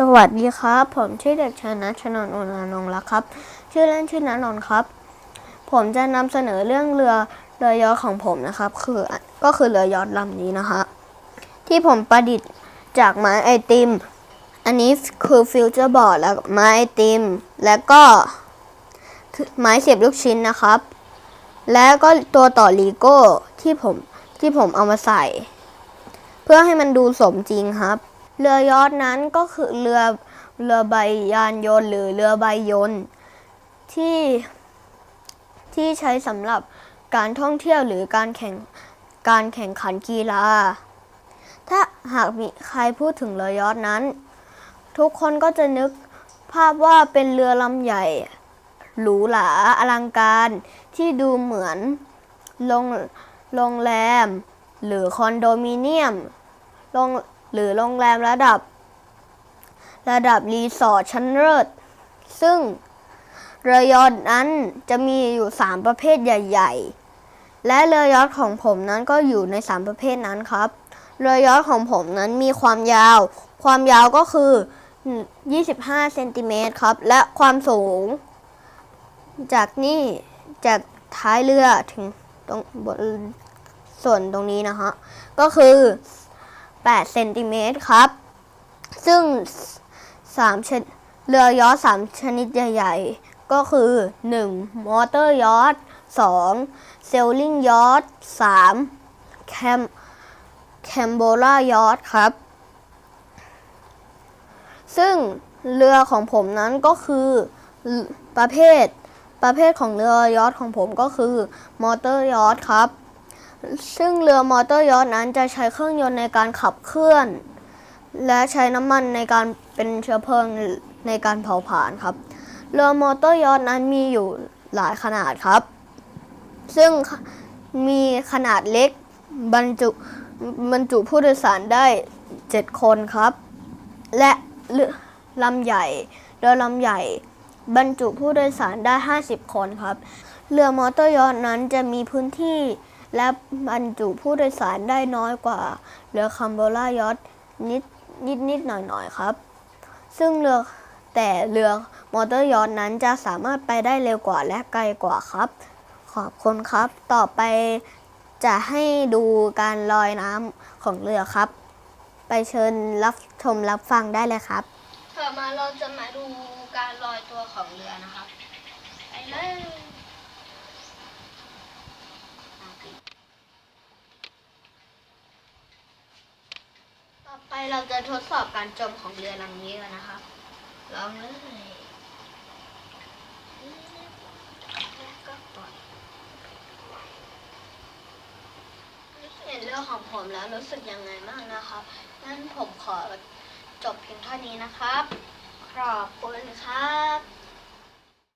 สวัสดีครับผมชื่อเด็กชายณัชนนท์ อุณานงค์รักครับชื่อเล่นชื่อณนนท์ครับผมจะนำเสนอเรื่องเรือยอชต์ของผมนะครับก็คือเรือยอชต์ลำนี้นะฮะที่ผมประดิษฐ์จากไม้ไอติมอันนี้คือฟิวเจอร์บอร์ดแล้วไม้ไอติมแล้วก็ไม้เสียบลูกชิ้นนะครับแล้วก็ตัวต่อลีโก้ที่ผมเอามาใส่เพื่อให้มันดูสมจริงครับเรือยอชต์นั้นก็คือเรือใบยานยนต์หรือเรือใบยนต์ที่ใช้สำหรับการท่องเที่ยวหรือการแข่งขันกีฬาถ้าหากมีใครพูดถึงเรือยอชต์นั้นทุกคนก็จะนึกภาพว่าเป็นเรือลำใหญ่หรูหราอลังการที่ดูเหมือนโรงแรมหรือคอนโดมิเนียมหรือโรงแรมระดับรีสอร์ทชั้นเลิศซึ่งเรือยอชต์นั้นจะมีอยู่3ประเภทใหญ่ๆและเรือยอชต์ของผมนั้นก็อยู่ใน3ประเภทนั้นครับเรือยอชต์ของผมนั้นมีความยาวก็คือ25เซนติเมตรครับและความสูงจากท้ายเรือถึงตรงบนส่วนตรงนี้นะฮะก็คือ8เซนติเมตรครับซึ่งเรือยอชต์3ชนิดใหญ่ๆก็คือ1มอเตอร์ยอชต์2เซลลิงยอชต์3แคมโบรายอชต์ครับซึ่งเรือของผมนั้นก็คือประเภทของเรือยอชต์ของผมก็คือมอเตอร์ยอชต์ครับซึ่งเรือมอเตอร์ยอชต์นั้นจะใช้เครื่องยนต์ในการขับเคลื่อนและใช้น้ำมันในการเป็นเชื้อเพลิงในการเผาผลาญครับเรือมอเตอร์ยอชต์นั้นมีอยู่หลายขนาดครับซึ่งมีขนาดเล็กบรรจุผู้โดยสารได้7คนครับและเรือลำใหญ่บรรจุผู้โดยสารได้50คนครับเรือมอเตอร์ยอชต์นั้นจะมีพื้นที่และบรรจุผู้โดยสารได้น้อยกว่าเรือคัมโบรายอชต์นิดหน่อยครับซึ่งเรือมอเตอร์ยอชต์นั้นจะสามารถไปได้เร็วกว่าและไกลกว่าครับขอบคุณครับต่อไปจะให้ดูการลอยน้ำของเรือครับไปเชิญรับชมรับฟังได้เลยครับต่อมาเราจะมาดูการลอยตัวของเรือนะครับไปเลยต่อไปเราจะทดสอบการจมของเรือลำนี้กันนะครับลองเลยแล้วก็ปล่อยเห็นเรือของผมแล้วรู้สึกยังไงบ้างนะครับงั้นผมขอจบเพียงเท่านี้นะครับขอบคุณครับ